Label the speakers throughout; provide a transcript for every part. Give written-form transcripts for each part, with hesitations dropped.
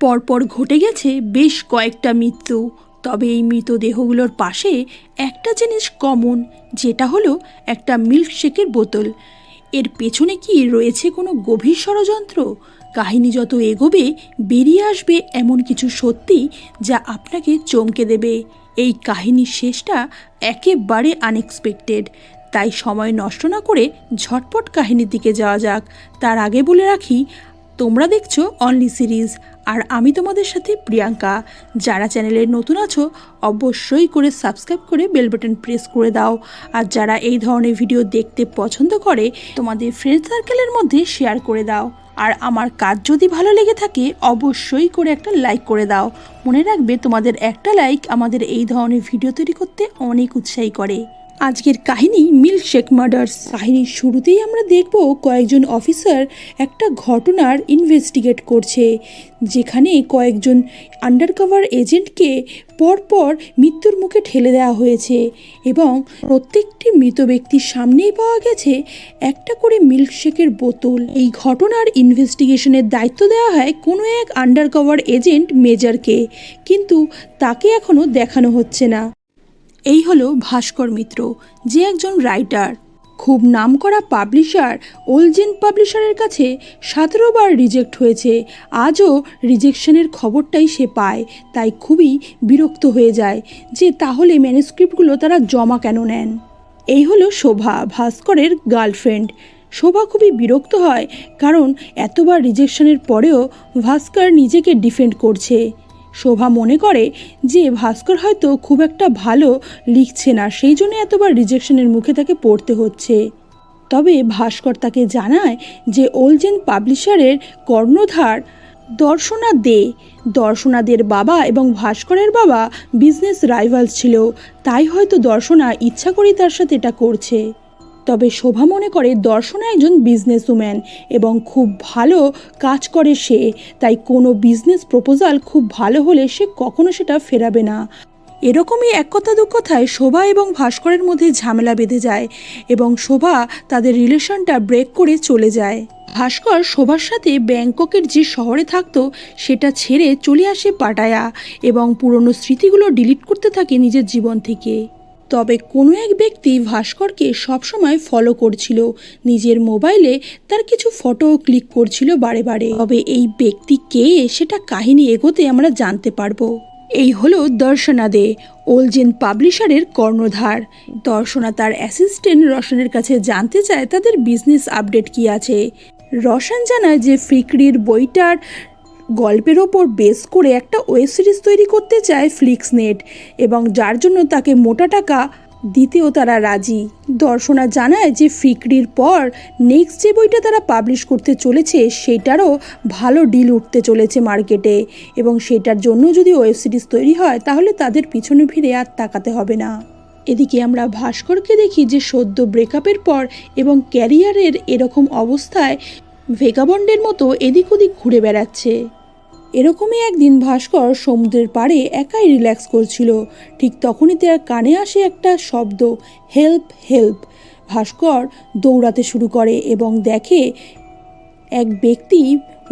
Speaker 1: পরপর ঘটে গেছে বেশ কয়েকটা মৃত্যু। তবে এই মৃতদেহগুলোর পাশে একটা জিনিস কমন, যেটা হলো একটা মিল্কশেকের বোতল। এর পেছনে কি রয়েছে কোনো গভীর ষড়যন্ত্র? কাহিনী যত এগোবে বেরিয়ে আসবে এমন কিছু সত্যি যা আপনাকে চমকে দেবে। এই কাহিনীর শেষটা একেবারে আনএক্সপেক্টেড, তাই সময় নষ্ট না করে ঝটপট কাহিনীর দিকে যাওয়া যাক। তার আগে বলে রাখি, তোমরা দেখছো অনলি সিরিজ, আর আমি তোমাদের সাথে প্রিয়াঙ্কা। যারা চ্যানেলে নতুন আছো অবশ্যই করে সাবস্ক্রাইব করে বেল বাটন প্রেস করে দাও, আর যারা এই ধরনের ভিডিও দেখতে পছন্দ করে তোমাদের ফ্রেন্ড সার্কেলের মধ্যে শেয়ার করে দাও। আর আমার কাজ যদি ভালো লেগে থাকে অবশ্যই করে একটা লাইক করে দাও। মনে রাখবে, তোমাদের একটা লাইক আমাদের এই ধরনের ভিডিও তৈরি করতে অনেক উৎসাহী করে। আজকের কাহিনী মিল্কশেক মার্ডার্স। কাহিনীর শুরুতেই আমরা দেখব কয়েকজন অফিসার একটা ঘটনার ইনভেস্টিগেট করছে, যেখানে কয়েকজন আন্ডারকভার এজেন্টকে পরপর মৃত্যুর মুখে ঠেলে দেওয়া হয়েছে এবং প্রত্যেকটি মৃত ব্যক্তির সামনেই পাওয়া গেছে একটা করে মিল্কশেকের বোতল। এই ঘটনার ইনভেস্টিগেশনের দায়িত্ব দেওয়া হয় কোনো এক আন্ডারকভার এজেন্ট মেজরকে, কিন্তু তাকে এখনও দেখানো হচ্ছে না। এই হলো ভাস্কর মিত্র, যে একজন রাইটার। খুব নামকরা পাবলিশার ওলজেন পাবলিশারের কাছে 17 বার রিজেক্ট হয়েছে। আজও রিজেকশনের খবরটাই সে পায়, তাই খুবই বিরক্ত হয়ে যায় যে তাহলে ম্যানুস্ক্রিপ্টগুলো তারা জমা কেন নেন। এই হলো শোভা, ভাস্করের গার্লফ্রেন্ড। শোভা খুবই বিরক্ত হয়, কারণ এতবার রিজেকশনের পরেও ভাস্কর নিজেকে ডিফেন্ড করছে। শোভা মনে করে যে ভাস্কর হয়তো খুব একটা ভালো লিখছে না, সেই জন্য এতবার রিজেকশনের মুখে তাকে পড়তে হচ্ছে। তবে ভাস্কর তাকে জানায় যে ওলজেন পাবলিশারের কর্ণধার দর্শনা দে। দর্শনা দের বাবা এবং ভাস্করের বাবা বিজনেস রাইভালস ছিল, তাই হয়তো দর্শনা ইচ্ছা করেই তার সাথে এটা করছে। তবে শোভা মনে করে দর্শনা একজন বিজনেস উম্যান এবং খুব ভালো কাজ করে সে, তাই কোনো বিজনেস প্রপোজাল খুব ভালো হলে সে কখনো সেটা ফেরাবে না। এরকমই এক কথা দু কথায় শোভা এবং ভাস্করের মধ্যে ঝামেলা বেঁধে যায় এবং শোভা তাদের রিলেশনটা ব্রেক করে চলে যায়। ভাস্কর শোভার সাথে ব্যাংককের যে শহরে থাকতো সেটা ছেড়ে চলে আসে পাটায়া এবং পুরনো স্মৃতিগুলো ডিলিট করতে থাকে নিজের জীবন থেকে। তবে কোনো এক ব্যক্তি ভাস্করকে সবসময় ফলো করছিল, নিজের মোবাইলে তার কিছু ফটো ক্লিক করছিল বারে বারে। তবে এই ব্যক্তি কে সেটা কাহিনী এগোতে আমরা জানতে পারবো। এই হলো দর্শনা দে, ওলজেন পাবলিশারের কর্ণধার। দর্শনা তার অ্যাসিস্ট্যান্ট রশনের কাছে জানতে চায় তাদের বিজনেস আপডেট কি আছে। রশন জানায় যে ফিকরির বইটার গল্পের ওপর বেস করে একটা ওয়েব সিরিজ তৈরি করতে চায় ফ্লিক্সনেট, এবং যার জন্য তাকে মোটা টাকা দিতেও তারা রাজি। দর্শনা জানায় যে ফিকরির পর নেক্সট যে বইটা তারা পাবলিশ করতে চলেছে সেটারও ভালো ডিল উঠতে চলেছে মার্কেটে, এবং সেটার জন্য যদি ওয়েব সিরিজ তৈরি হয় তাহলে তাদের পিছনে ফিরে আর তাকাতে হবে না। এদিকে আমরা ভাস্করকে দেখি যে সদ্য ব্রেকআপের পর এবং ক্যারিয়ারের এরকম অবস্থায় ভেগাবন্ডের মতো এদিক ওদিক ঘুরে বেড়াচ্ছে। এরকমই একদিন ভাস্কর সমুদ্রের পাড়ে একাই রিল্যাক্স করছিল, ঠিক তখনই তার কানে আসে একটা শব্দ, হেল্প হেল্প। ভাস্কর দৌড়াতে শুরু করে এবং দেখে এক ব্যক্তি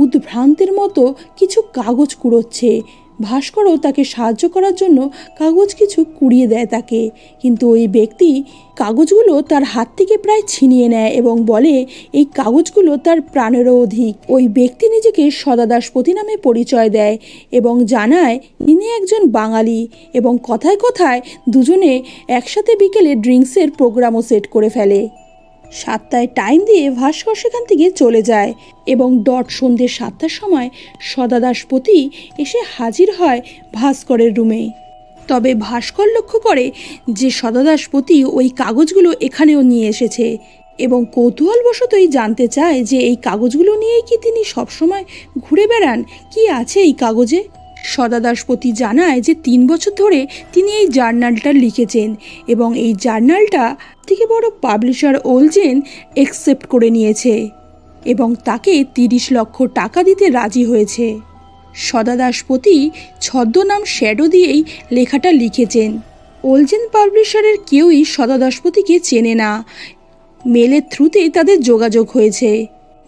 Speaker 1: উদ্ভ্রান্তের মতো কিছু কাগজ কুড়োচ্ছে। ভাস্করও তাকে সাহায্য করার জন্য কাগজ কিছু কুড়িয়ে দেয় তাকে, কিন্তু ওই ব্যক্তি কাগজগুলো তার হাত থেকে প্রায় ছিনিয়ে নেয় এবং বলে এই কাগজগুলো তার প্রাণেরও অধিক। ওই ব্যক্তি নিজেকে সদাদাসপতি নামে পরিচয় দেয় এবং জানায় তিনি একজন বাঙালি, এবং কথায় কথায় দুজনে একসাথে বিকেলে ড্রিঙ্কসের প্রোগ্রামও সেট করে ফেলে। 7টায় টাইম দিয়ে ভাস্কর সেখান থেকে চলে যায় এবং ডট সন্ধ্যে 7টার সময় সদাদাসপতি এসে হাজির হয় ভাস্করের রুমে। তবে ভাস্কর লক্ষ্য করে যে সদাদাসপতি ওই কাগজগুলো এখানেও নিয়ে এসেছে এবং কৌতূহলবশতই জানতে চায় যে এই কাগজগুলো নিয়েই কি তিনি সবসময় ঘুরে বেড়ান, কি আছে এই কাগজে। সদাদাসপতি জানায় যে 3 বছর ধরে তিনি এই জার্নালটা লিখেছেন এবং এই জার্নালটা থেকে বড় পাবলিশার ওলজেন অ্যাকসেপ্ট করে নিয়েছে এবং তাকে 30 লক্ষ টাকা দিতে রাজি হয়েছে। সদাদাসপতি ছদ্মনাম শ্যাডো দিয়েই লেখাটা লিখেছেন। ওলজেন পাবলিশারের কেউই সদাদাসপতিকে চেনে না, মেলের থ্রুতেই তাদের যোগাযোগ হয়েছে।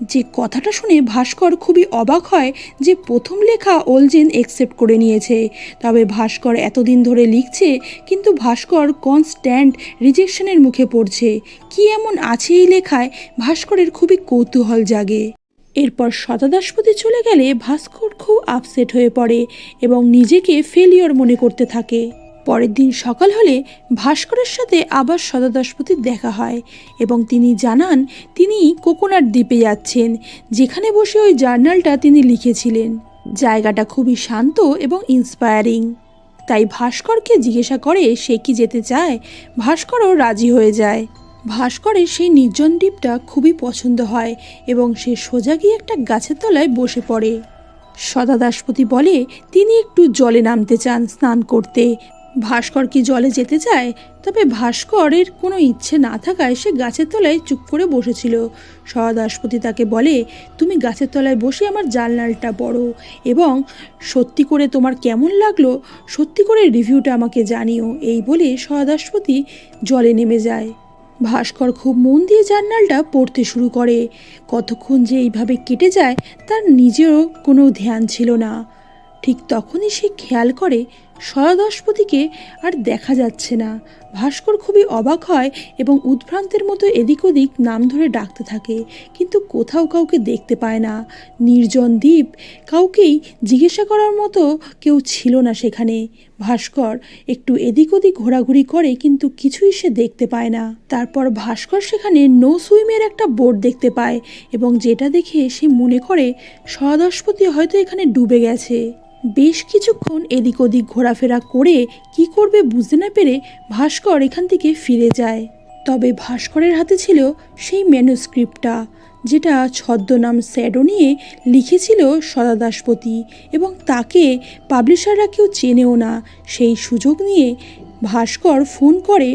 Speaker 1: যে কথাটা শুনে ভাস্কর খুবই অবাক হয় যে প্রথম লেখা ওলজিন একসেপ্ট করে নিয়েছে। তবে ভাস্কর এতদিন ধরে লিখছে, কিন্তু ভাস্কর কনস্ট্যান্ট রিজেকশনের মুখে পড়ছে। কি এমন আছে এই লেখায়, ভাস্করের খুবই কৌতূহল জাগে। এরপর শতদাসপতি চলে গেলে ভাস্কর খুব আপসেট হয়ে পড়ে এবং নিজেকে ফেলিওর মনে করতে থাকে। পরের দিন সকাল হলে ভাস্করের সাথে আবার শতদাসপতির দেখা হয় এবং তিনি জানান তিনি কোকোনাট দ্বীপে যাচ্ছেন, যেখানে বসে ওই জার্নালটা তিনি লিখেছিলেন। জায়গাটা খুবই শান্ত এবং ইন্সপায়ারিং। তাই ভাস্করকে জিজ্ঞাসা করে সে কি যেতে চায়। ভাস্করও রাজি হয়ে যায়। ভাস্করের সেই নির্জন দ্বীপটা খুবই পছন্দ হয় এবং সে সোজা গিয়ে একটা গাছের তলায় বসে পড়ে। সদাদাসপতি বলে তিনি একটু জলে নামতে চান স্নান করতে। ভাস্কর কি জলে যেতে চায়? তবে ভাস্করের কোনো ইচ্ছে না থাকায় সে গাছের তলায় চুপ করে বসেছিল। সদাদাসপতি তাকে বলে, তুমি গাছের তলায় বসে আমার জার্নালটা পড়ো এবং সত্যি করে তোমার কেমন লাগলো সত্যি করে রিভিউটা আমাকে জানিও। এই বলে সদাদাসপতি জলে নেমে যায়। ভাস্কর খুব মন দিয়ে জার্নালটা পড়তে শুরু করে। কতক্ষণ যে এইভাবে কেটে যায় তার নিজেরও কোনো ধ্যান ছিল না। ঠিক তখনই সে খেয়াল করে সদাদাসপতিকে আর দেখা যাচ্ছে না। ভাস্কর খুবই অবাক হয় এবং উদ্ভ্রান্তের মতো এদিক ওদিক নাম ধরে ডাকতে থাকে, কিন্তু কোথাও কাউকে দেখতে পায় না। নির্জন দ্বীপ, কাউকেই জিজ্ঞাসা করার মতো কেউ ছিল না সেখানে। ভাস্কর একটু এদিক ওদিক ঘোরাঘুরি করে, কিন্তু কিছুই সে দেখতে পায় না। তারপর ভাস্কর সেখানে নো সুইমের একটা বোর্ড দেখতে পায় এবং যেটা দেখে সে মনে করে সদাদাসপতি হয়তো এখানে ডুবে গেছে। বেশ কিছুক্ষণ এদিক ওদিক ঘোরাফেরা করে কি করবে বুঝতে না পেরে ভাস্কর এখান থেকে ফিরে যায়। তবে ভাস্করের হাতে ছিল সেই ম্যানুস্ক্রিপ্টটা, যেটা ছদ্মনাম শ্যাডো নিয়ে লিখেছিল সদাদাসপতি এবং তাকে পাবলিশাররা কেউ চেনেও না। সেই সুযোগ নিয়ে ভাস্কর ফোন করে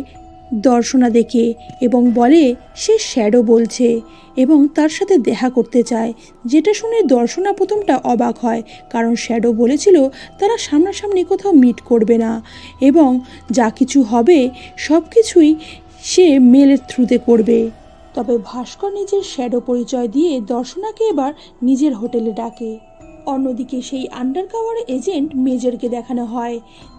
Speaker 1: দর্শনা দেখে এবং বলে সে শ্যাডো বলছে এবং তার সাথে দেখা করতে চায়। যেটা শুনে দর্শনা প্রথমটা অবাক হয়, কারণ শ্যাডো বলেছিল তারা সামনাসামনি কোথাও মিট করবে না এবং যা কিছু হবে সব কিছুই সে মেলের থ্রুতে করবে। তবে ভাস্কর নিজের শ্যাডো পরিচয় দিয়ে দর্শনাকে এবার নিজের হোটেলে ডাকে। অন্যদিকে সেই আন্ডারকভার এজেন্ট মেজরকে দেখানো হয়,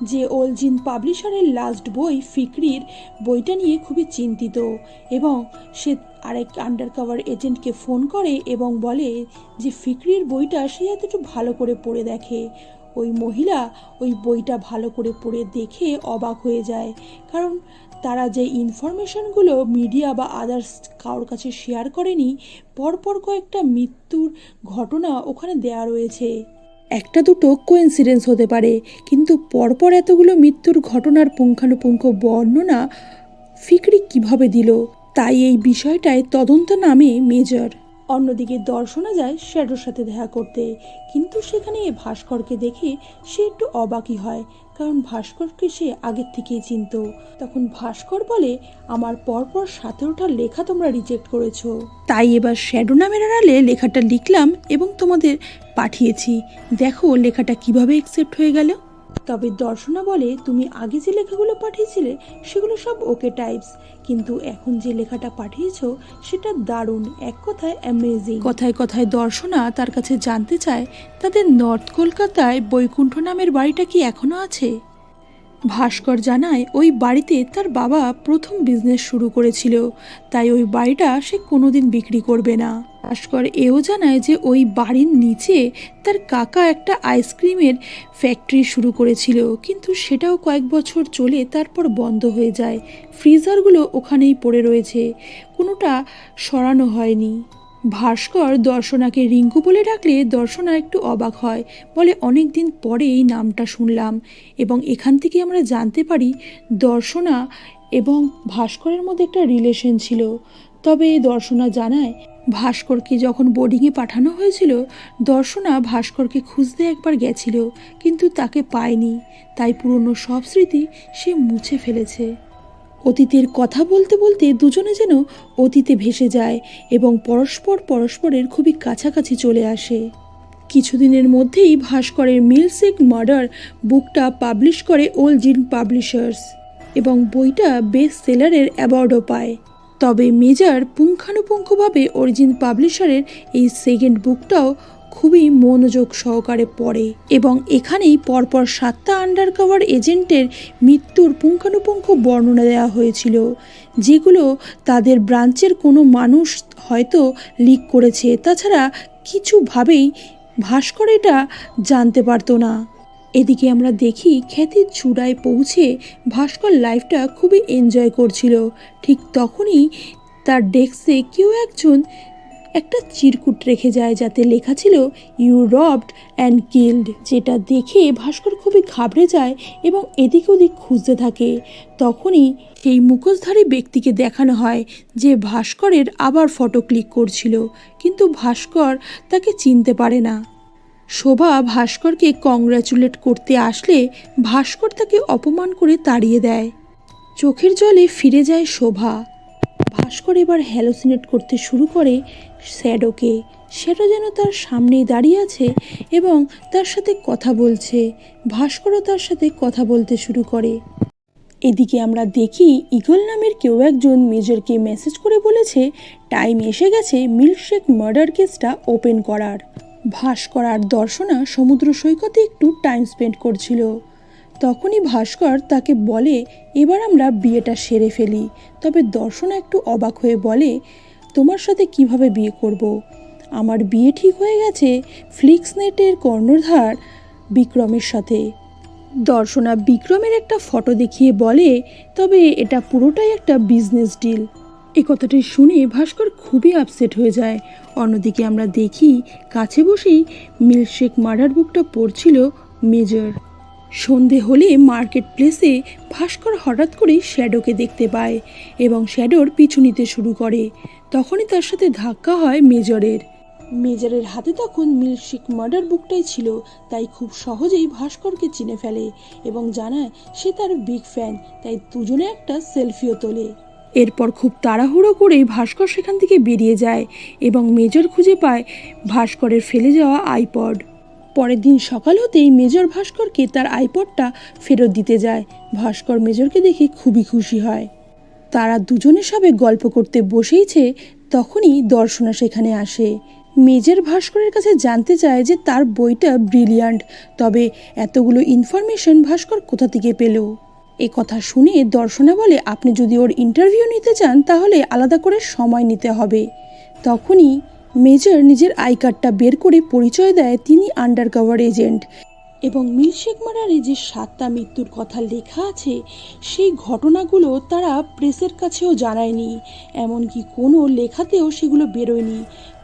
Speaker 1: যে ওলজিন পাবলিশারের লাস্ট বই ফিকরির বইটা নিয়ে খুবই চিন্তিত এবং সে আরেক আন্ডারকভার এজেন্টকে ফোন করে এবং বলে যে ফিকরির বইটা সে এতটু ভালো করে পড়ে দেখে। ওই মহিলা ওই বইটা ভালো করে পড়ে দেখে অবাক হয়ে যায়, কারণ তারা যে ইনফরমেশনগুলো মিডিয়া বা আদার্স কারোর কাছে শেয়ার করেনি, পরপর কয়েকটা মৃত্যুর ঘটনা ওখানে দেয়া রয়েছে। একটা দুটো কোইন্সিডেন্স হতে পারে, কিন্তু পরপর এতগুলো মৃত্যুর ঘটনার পুঙ্খানুপুঙ্খ বর্ণনা ফিকরি কিভাবে দিল, তাই এই বিষয়টায় তদন্ত নামে মেজর। অন্যদিকে দর্শনা যায় শ্যাডোর সাথে দেখা করতে, কিন্তু সেখানে ভাস্করকে দেখে সে একটু অবাকই হয়, কারণ ভাস্করকে সে আগের থেকেই চিনত। তখন ভাস্কর বলে, আমার পরপর 17টা লেখা তোমরা রিজেক্ট করেছো, তাই এবার শ্যাডো নামের আড়ালে লেখাটা লিখলাম এবং তোমাদের পাঠিয়েছি। দেখো লেখাটা কিভাবে অ্যাকসেপ্ট হয়ে গেল। তবে দর্শনা বলে, তুমি আগে যে লেখাগুলো পাঠিয়েছিলে সেগুলো সব ওকে টাইপস, কিন্তু এখন যে লেখাটা পাঠিয়েছো সেটা দারুণ, এক কথায় অ্যামেজিং। কথায় কথায় দর্শনা তার কাছে জানতে চায় তাদের নর্থ কলকাতায় বৈকুণ্ঠ নামের বাড়িটা কি এখনো আছে। ভাস্কর জানায় ওই বাড়িতে তার বাবা প্রথম বিজনেস শুরু করেছিল, তাই ওই বাড়িটা সে কোনোদিন বিক্রি করবে না। ভাস্কর এও জানায় যে ওই বাড়ির নিচে তার কাকা একটা আইসক্রিমের ফ্যাক্টরি শুরু করেছিল, কিন্তু সেটাও কয়েক বছর চলে তারপর বন্ধ হয়ে যায়। ফ্রিজারগুলো ওখানেই পড়ে রয়েছে, কোনোটা সরানো হয়নি। ভাস্কর দর্শনাকে রিঙ্কু বলে ডাকলে দর্শনা একটু অবাক হয়, বলে অনেক দিন পরে এই নামটা শুনলাম এবং এখান থেকে আমরা জানতে পারি দর্শনা এবং ভাস্করের মধ্যে একটা রিলেশন ছিল। তবে দর্শনা জানায় ভাস্করকে যখন বোর্ডিংয়ে পাঠানো হয়েছিল দর্শনা ভাস্করকে খুঁজতে একবার গেছিল, কিন্তু তাকে পায়নি, তাই পুরনো সব স্মৃতি সে মুছে ফেলেছে। অতীতের কথা বলতে বলতে দুজনে যেন অতীতে ভেসে যায় এবং পরস্পরের খুবই কাছাকাছি চলে আসে। কিছুদিনের মধ্যেই ভাস্করের মিল্কশেক মার্ডার বুকটা পাবলিশ করে ওলজিন পাবলিশার্স এবং বইটা বেস্ট সেলারের অ্যাওয়ার্ডও পায়। তবে মেজর পুঙ্খানুপুঙ্খভাবে অরিজিন পাবলিশারের এই সেকেন্ড বুকটাও খুবই মনোযোগ সহকারে পড়ে এবং এখানেই পরপর 7টা আন্ডারকভার এজেন্টের মৃত্যুর পুঙ্খানুপুঙ্খ বর্ণনা দেওয়া হয়েছিল, যেগুলো তাদের ব্রাঞ্চের কোনো মানুষ হয়তো লিক করেছে। তাছাড়া কিছুভাবেই ভাস্কর এটা জানতে পারতো না। এদিকে আমরা দেখি খ্যাতির চূড়ায় পৌঁছে ভাস্কর লাইফটা খুবই এনজয় করছিল। ঠিক তখনই তার ডেস্কে কেউ একজন একটা চিরকুট রেখে যায়, যাতে লেখা ছিল ইউ রবড অ্যান্ড কিল্ড। যেটা দেখে ভাস্কর খুবই ঘাবড়ে যায় এবং এদিক ওদিক খুঁজতে থাকে। তখনই সেই মুখোশধারী ব্যক্তিকে দেখানো হয় যে ভাস্করের আবার ফটো ক্লিক করছিল, কিন্তু ভাস্কর তাকে চিনতে পারে না। শোভা ভাস্করকে কংগ্রাচুলেট করতে আসলে ভাস্কর তাকে অপমান করে তাড়িয়ে দেয়। চোখের জলে ফিরে যায় শোভা। ভাস্কর এবার হ্যালোসিনেট করতে শুরু করে শ্যাডোকে। শ্যাডো যেন তার সামনেই দাঁড়িয়ে আছে এবং তার সাথে কথা বলছে। ভাস্করও তার সাথে কথা বলতে শুরু করে। এদিকে আমরা দেখি ইগল নামের কেউ একজন মেজরকে মেসেজ করে বলেছে টাইম এসে গেছে মিল্কশেক মার্ডার কেসটা ওপেন করার। ভাস্কর আর দর্শনা সমুদ্র সৈকতে একটু টাইম স্পেন্ড করছিল। তখনই ভাস্কর তাকে বলে এবার আমরা বিয়েটা সেরে ফেলি। তবে দর্শনা একটু অবাক হয়ে বলে তোমার সাথে কিভাবে বিয়ে করব? আমার বিয়ে ঠিক হয়ে গেছে ফ্লিক্সনেটের কর্ণধার বিক্রমের সাথে। দর্শনা বিক্রমের একটা ফটো দেখিয়ে বলে তবে এটা পুরোটাই একটা বিজনেস ডিল। এই কথাটি শুনে ভাস্কর খুবই আপসেট হয়ে যায়। অন্যদিকে আমরা দেখি কাছে বসেই মিল্কশেক মার্ডার বুকটা পড়ছিল মেজর। সন্ধে হলে মার্কেট প্লেসে ভাস্কর হঠাৎ করেই শ্যাডোকে দেখতে পায় এবং শ্যাডোর পিছু নিতে শুরু করে। তখনই তার সাথে ধাক্কা হয় মেজরের। মেজরের হাতে তখন মিল্কশেক মার্ডার বুকটাই ছিল, তাই খুব সহজেই ভাস্করকে চিনে ফেলে এবং জানায় সে তার বিগ ফ্যান, তাই দুজনে একটা সেলফিও তোলে। এরপর খুব তাড়াহুড়ো করেই ভাস্কর সেখান থেকে বেরিয়ে যায় এবং মেজর খুঁজে পায় ভাস্করের ফেলে যাওয়া আইপড। পরের দিন সকাল হতেই মেজর ভাস্করকে তার আইপডটা ফেরত দিতে যায়। ভাস্কর মেজরকে দেখে খুবই খুশি হয়। তারা দুজনে সবে গল্প করতে বসেইছে, তখনই দর্শনা সেখানে আসে। মেজর ভাস্করের কাছে জানতে চায় যে তার বইটা ব্রিলিয়ান্ট, তবে এতগুলো ইনফরমেশন ভাস্কর কোথা থেকে পেল। এ কথা শুনে দর্শনা বলে আপনি যদি ওর ইন্টারভিউ নিতে চান তাহলে আলাদা করে সময় নিতে হবে। তখনই মেজর নিজের আই কার্ডটা বের করে পরিচয় দেয় তিনি আন্ডারকভার এজেন্ট এবং মিল্কশেক মার্ডারে যে 7টা মৃত্যুর কথা লেখা আছে সেই ঘটনাগুলো তারা প্রেসের কাছেও জানায়নি, এমনকি কোনো লেখাতেও সেগুলো বেরোয়নি।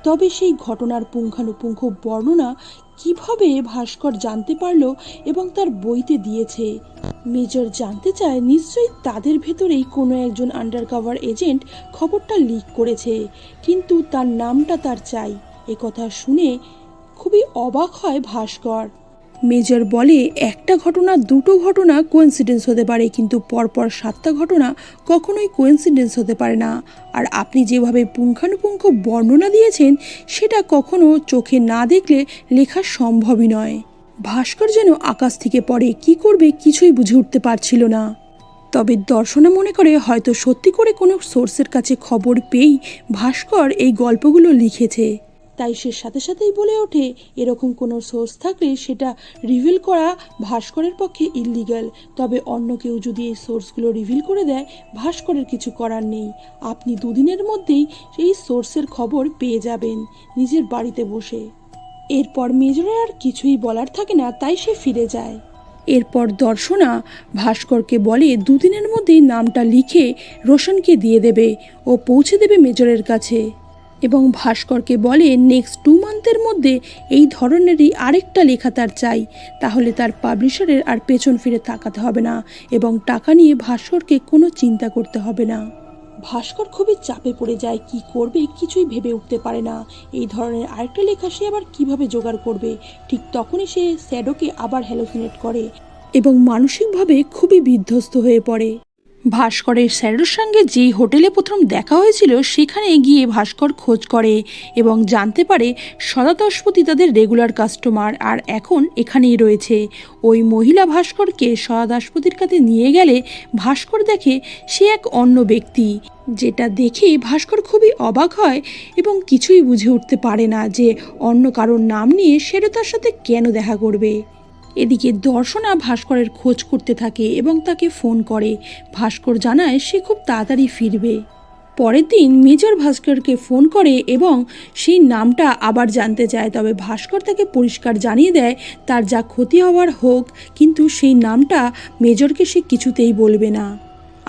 Speaker 1: তবে সেই ঘটনার পুঙ্খানুপুঙ্খ বর্ণনা কিভাবে ভাস্কর জানতে পারলো এবং তার বইতে দিয়েছে। মেজর জানতে চায় নিশ্চয়ই তাদের ভেতরেই কোনো একজন আন্ডারকভার এজেন্ট খবরটা লিক করেছে, কিন্তু তার নামটা তার চাই। এ কথা শুনে খুবই অবাক হয় ভাস্কর। মেজর বলে একটা ঘটনা দুটো ঘটনা কোইন্সিডেন্স হতে পারে, কিন্তু পরপর 7টা ঘটনা কখনোই কোইন্সিডেন্স হতে পারে না। আর আপনি যেভাবে পুঙ্খানুপুঙ্খ বর্ণনা দিয়েছেন সেটা কখনো চোখে না দেখলে লেখা সম্ভবই নয়। ভাস্কর যেন আকাশ থেকে পড়ে, কি করবে কিছুই বুঝে উঠতে পারছিল না। তবে দর্শনা মনে করে হয়তো সত্যি করে কোনো সোর্সের কাছে খবর পেয়েই ভাস্কর এই গল্পগুলো লিখেছে। তাই সে সাথে সাথেই বলে ওঠে এরকম কোনো সোর্স থাকলে সেটা রিভিল করা ভাস্করের পক্ষে ইললিগাল। তবে অন্য কেউ যদি এই সোর্সগুলো রিভিল করে দেয় ভাস্করের কিছু করার নেই। আপনি দুদিনের মধ্যেই এই সোর্সের খবর পেয়ে যাবেন নিজের বাড়িতে বসে। এরপর মেজরের আর কিছুই বলার থাকে না, তাই সে ফিরে যায়। এরপর দর্শনা ভাস্করকে বলে দুদিনের মধ্যেই নামটা লিখে রোশনকে দিয়ে দেবে, ও পৌঁছে দেবে মেজরের কাছে। এবং ভাস্করকে বলে নেক্সট 2 মান্থের মধ্যে এই ধরনেরই আরেকটা লেখা তার চাই, তাহলে তার পাবলিশারের আর পেছন ফিরে তাকাতে হবে না এবং টাকা নিয়ে ভাস্করকে কোনো চিন্তা করতে হবে না। ভাস্কর খুবই চাপে পড়ে যায়, কি করবে কিছুই ভেবে উঠতে পারে না। এই ধরনের আরেকটা লেখা সে আবার কিভাবে জোগাড় করবে। ঠিক তখনই সে শ্যাডোকে আবার হ্যালোসিনেট করে এবং মানসিকভাবে খুবই বিধ্বস্ত হয়ে পড়ে। ভাস্করের স্যারের সঙ্গে যেই হোটেলে প্রথম দেখা হয়েছিল সেখানে গিয়ে ভাস্কর খোঁজ করে এবং জানতে পারে সদা দশপতি তাদের রেগুলার কাস্টমার আর এখন এখানেই রয়েছে। ওই মহিলা ভাস্করকে সদা দাসপতির কাছে নিয়ে গেলে ভাস্কর দেখে সে এক অন্য ব্যক্তি, যেটা দেখে ভাস্কর খুবই অবাক হয় এবং কিছুই বুঝে উঠতে পারে না যে অন্য কারোর নাম নিয়ে সেটা তার সাথে কেন দেখা করবে। এদিকে দর্শনা ভাস্করের খোঁজ করতে থাকে এবং তাকে ফোন করে। ভাস্কর জানায় সে খুব তাড়াতাড়ি ফিরবে। পরের দিন মেজর ভাস্করকে ফোন করে এবং সেই নামটা আবার জানতে চায়, তবে ভাস্কর তাকে পরিষ্কার জানিয়ে দেয় তার যা ক্ষতি হওয়ার হোক, কিন্তু সেই নামটা মেজরকে সে কিছুতেই বলবে না।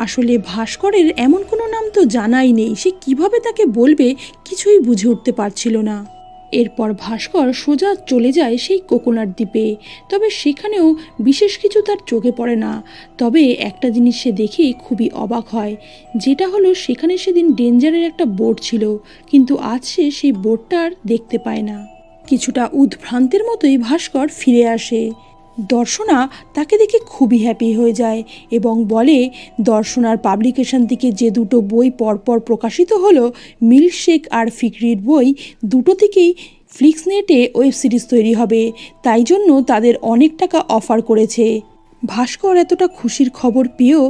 Speaker 1: আসলে ভাস্করের এমন কোনো নাম তো জানাই নেই, সে কিভাবে তাকে বলবে কিছুই বুঝে উঠতে পারছিল না। এরপর ভাস্কর সোজা চলে যায় সেই কোকোনাট দ্বীপে, তবে সেখানেও বিশেষ কিছু তার চোখে পড়ে না। তবে একটা জিনিস সে দেখে খুবই অবাক হয়, যেটা হলো সেখানে সেদিন ডেঞ্জারের একটা বোট ছিল, কিন্তু আজ সে সেই বোটটা আর দেখতে পায় না। কিছুটা উদ্ভ্রান্তের মতোই ভাস্কর ফিরে আসে। দর্শনা তাকে দেখে খুবই হ্যাপি হয়ে যায় এবং বলে দর্শনার পাবলিকেশন থেকে যে দুটো বই পরপর প্রকাশিত হলো, মিল্কশেক আর ফিকরির বই, দুটো থেকেই ফ্লিক্সনেটে ওয়েব সিরিজ তৈরি হবে, তাই জন্য তাদের অনেক টাকা অফার করেছে। ভাস্কর এতটা খুশির খবর পেয়েও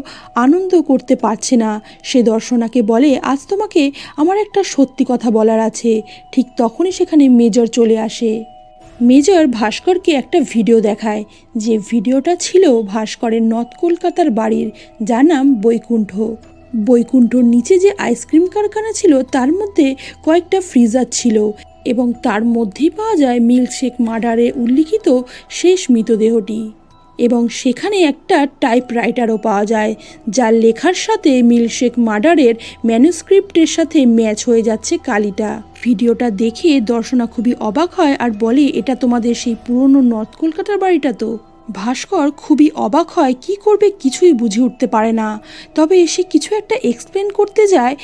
Speaker 1: আনন্দ করতে পারছে না। সে দর্শনাকে বলে আজ তোমাকে আমার একটা সত্যি কথা বলার আছে। ঠিক তখনই সেখানে মেজর চলে আসে। মেজর ভাস্করকে একটা ভিডিও দেখায়, যে ভিডিওটা ছিল ভাস্করের নর্থ কলকাতার বাড়ির, যার নাম বৈকুণ্ঠ। বৈকুণ্ঠর নিচে যে আইসক্রিম কারখানা ছিল তার মধ্যে কয়েকটা ফ্রিজার ছিল এবং তার মধ্যেই পাওয়া যায় মিল্কশেক মার্ডারে উল্লিখিত শেষ মৃতদেহটি। এবং সেখানে একটা টাইপরাইটারও পাওয়া যায়, যার লেখার সাথে মিল্কশেক মার্ডারের ম্যানুস্ক্রিপ্টের সাথে ম্যাচ হয়ে যাচ্ছে কালিটা। ভিডিওটা দেখে দর্শনা খুবই অবাক হয় আর বলে এটা তোমাদের সেই পুরনো নর্থ কলকাতার বাড়িটা তো। ভাস্কর খুবই অবাক হয়, কি করবে কিছুই বুঝে উঠতে পারে না। তবে সে কিছু একটা এক্সপ্লেন করতে যায়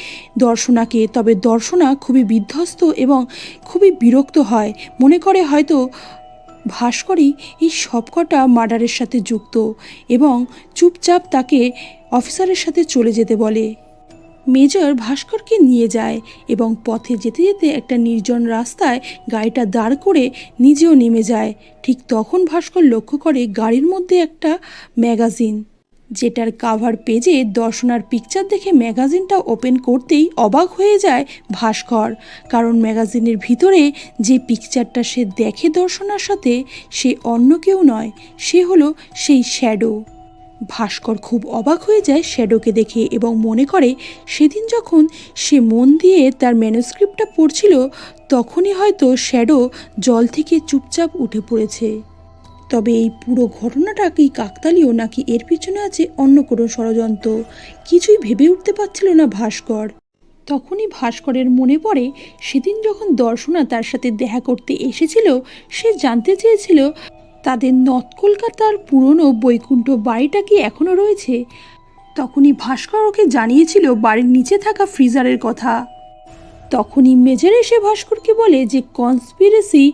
Speaker 1: দর্শনাকে, তবে দর্শনা খুবই বিধ্বস্ত এবং খুবই বিরক্ত হয়, মনে করে হয়তো ভাস্করই এই সবকটা মার্ডারের সাথে যুক্ত এবং চুপচাপ তাকে অফিসারের সাথে চলে যেতে বলে। মেজর ভাস্করকে নিয়ে যায় এবং পথে যেতে যেতে একটা নির্জন রাস্তায় গাড়িটা দাঁড় করে নিজেও নেমে যায়। ঠিক তখন ভাস্কর লক্ষ্য করে গাড়ির মধ্যে একটা ম্যাগাজিন, যেটার কাভার পেজে দর্শনার পিকচার দেখে ম্যাগাজিনটা ওপেন করতেই অবাক হয়ে যায় ভাস্কর, কারণ ম্যাগাজিনের ভিতরে যে পিকচারটা সে দেখে দর্শনার সাথে, সে অন্য কেউ নয়, সে হলো সেই শ্যাডো। ভাস্কর খুব অবাক হয়ে যায় শ্যাডোকে দেখে এবং মনে করে সেদিন যখন সে মন দিয়ে তার ম্যানুস্ক্রিপ্টটা পড়ছিল তখনই হয়তো শ্যাডো জল থেকে চুপচাপ উঠে পড়েছে। তবে এই পুরো ঘটনাটা কি কাকতালীয় নাকি এর পিছনে আছে অন্য কোনো ষড়যন্ত্র, কিছুই ভেবে উঠতে পারছিল না ভাস্কর। তখনই ভাস্করের মনে পড়ে সেদিন যখন দর্শনা তার সাথে দেখা করতে এসেছিল, সে জানতে চেয়েছিল তাদের নর্থ কলকাতার পুরনো বৈকুণ্ঠ বাড়িটা কি এখনও রয়েছে। তখনই ভাস্কর ওকে জানিয়েছিল বাড়ির নিচে থাকা ফ্রিজারের কথা। তখনই মেজর এসে ভাস্করকে বলে যে কনস্পিরেসি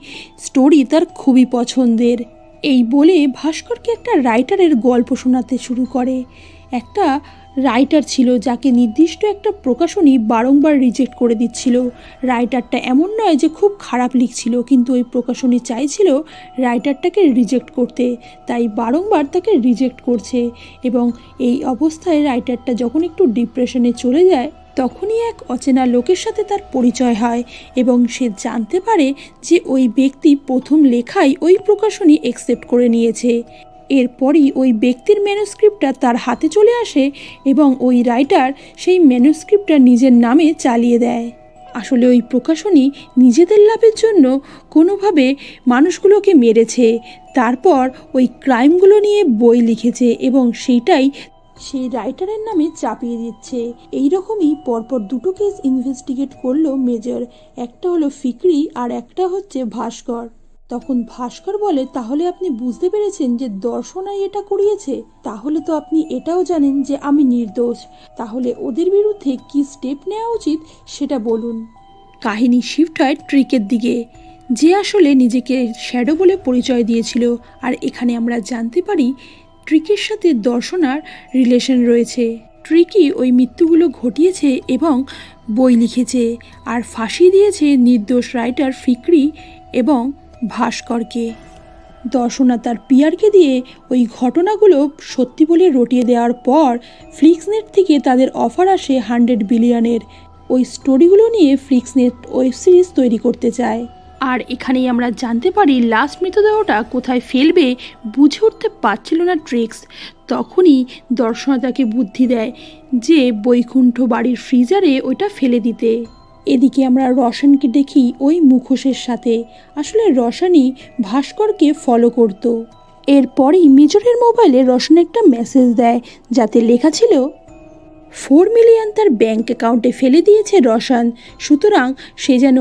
Speaker 1: স্টোরি তার খুবই পছন্দের। এই বলে ভাস্করকে একটা রাইটারের গল্প শোনাতে শুরু করে। একটা রাইটার ছিল যাকে নির্দিষ্ট একটা প্রকাশনী বারংবার রিজেক্ট করে দিচ্ছিল। রাইটারটা এমন নয় যে খুব খারাপ লিখছিল, কিন্তু ওই প্রকাশনী চাইছিল রাইটারটাকে রিজেক্ট করতে, তাই বারংবার তাকে রিজেক্ট করছে। এবং এই অবস্থায় রাইটারটা যখন একটু ডিপ্রেশনে চলে যায় তখনই এক অচেনা লোকের সাথে তার পরিচয় হয় এবং সে জানতে পারে যে ওই ব্যক্তি প্রথম লেখাই ওই প্রকাশনী অ্যাকসেপ্ট করে নিয়েছে। এরপরই ওই ব্যক্তির ম্যানুস্ক্রিপ্টটা তার হাতে চলে আসে এবং ওই রাইটার সেই ম্যানুস্ক্রিপ্টটা নিজের নামে চালিয়ে দেয়। আসলে ওই প্রকাশনী নিজেদের লাভের জন্য কোনোভাবে মানুষগুলোকে মেরেছে, তারপর ওই ক্রাইমগুলো নিয়ে বই লিখেছে এবং সেইটাই সেই রাইটারের নামে চাপিয়ে দিচ্ছে। এইরকমই পরপর দুটো কেস ইনভেস্টিগেট করলো মেজর, একটা হলো ফিকরি আর একটা হচ্ছে ভাস্কর। তখন ভাস্কর বলে তাহলে আপনি বুঝতে পেরেছেন যে দর্শনাই এটা করিয়েছে, তাহলে তো আপনি এটাও জানেন যে আমি নির্দোষ, তাহলে ওদের বিরুদ্ধে কি স্টেপ নেওয়া উচিত সেটা বলুন। কাহিনী শিফট হয় ট্রিকের দিকে, যে আসলে নিজেকে শ্যাডো বলে পরিচয় দিয়েছিল, আর এখানে আমরা জানতে পারি ট্রিকের সাথে দর্শনার রিলেশন রয়েছে। ট্রিকি ওই মৃত্যুগুলো ঘটিয়েছে এবং বই লিখেছে আর ফাঁসি দিয়েছে নির্দোষ রাইটার ফিকরি এবং ভাস্করকে। দর্শনা তার পিয়ারকে দিয়ে ওই ঘটনাগুলো সত্যি বলে রটিয়ে দেওয়ার পর ফ্লিক্সনেট থেকে তাদের অফার আসে 100 বিলিয়নের। ওই স্টোরিগুলো নিয়ে ফ্লিক্সনেট ওয়েব সিরিজ তৈরি করতে চায়। আর এখানেই আমরা জানতে পারি লাস্ট মৃতদেহটা কোথায় ফেলবে বুঝে উঠতে পারছিল না ট্রিক্স। তখনই দর্শনা তাকে বুদ্ধি দেয় যে বৈকুণ্ঠ বাড়ির ফ্রিজারে ওইটা ফেলে দিতে। এদিকে আমরা রশনকে দেখি ওই মুখোশের সাথে। আসলে রশনই ভাস্করকে ফলো করত। এরপরই মেজরের মোবাইলে রশন একটা মেসেজ দেয় যাতে লেখা ছিল 4 মিলিয়ন তার ব্যাংক অ্যাকাউন্টে ফেলে দিয়েছে রশন, সুতরাং সে যেন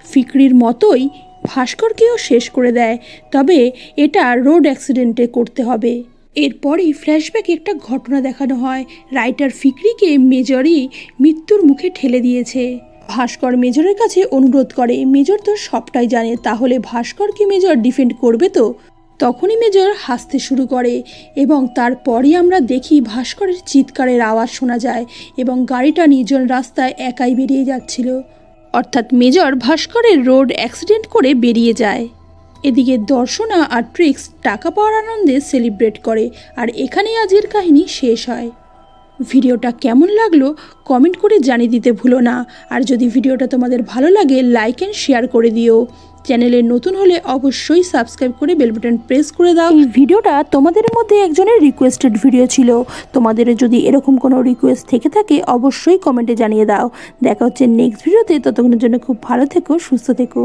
Speaker 1: ফিকরির মতোই ভাস্করকেও শেষ করে দেয়, তবে এটা রোড অ্যাক্সিডেন্টে করতে হবে। এরপরই ফ্ল্যাশব্যাকে একটা ঘটনা দেখানো হয়, রাইটার ফিকরিকে মেজরই মৃত্যুর মুখে ঠেলে দিয়েছে। ভাস্কর মেজরের কাছে অনুরোধ করে, মেজর তো সবটাই জানে, তাহলে ভাস্করকে মেজর ডিফেন্ড করবে তো? তখনই মেজর হাসতে শুরু করে এবং তারপরই আমরা দেখি ভাস্করের চিৎকারের আওয়াজ শোনা যায় এবং গাড়িটা নির্জন রাস্তায় একাই বেরিয়ে যাচ্ছিল। অর্থাৎ মেজর ভাস্করের রোড অ্যাক্সিডেন্ট করে বেরিয়ে যায়। এদিকে দর্শনা আর ট্রিক্স টাকা পাওয়ার আনন্দে সেলিব্রেট করে। আর এখানেই আজকের কাহিনী শেষ হয়। ভিডিওটা কেমন লাগলো কমেন্ট করে জানিয়ে দিতে ভুলো না। আর যদি ভিডিওটা তোমাদের ভালো লাগে লাইক অ্যান্ড শেয়ার করে দিও। চ্যানেলে নতুন হলে অবশ্যই সাবস্ক্রাইব করে বেল বাটন প্রেস করে দাও। এই ভিডিওটা তোমাদের মধ্যে একজনের রিকোয়েস্টেড ভিডিও ছিল। তোমাদের যদি এরকম কোনো রিকোয়েস্ট থেকে থাকে অবশ্যই কমেন্টে জানিয়ে দাও। দেখা হচ্ছে নেক্সট ভিডিওতে, ততক্ষণের জন্য খুব ভালো থেকো, সুস্থ থেকো।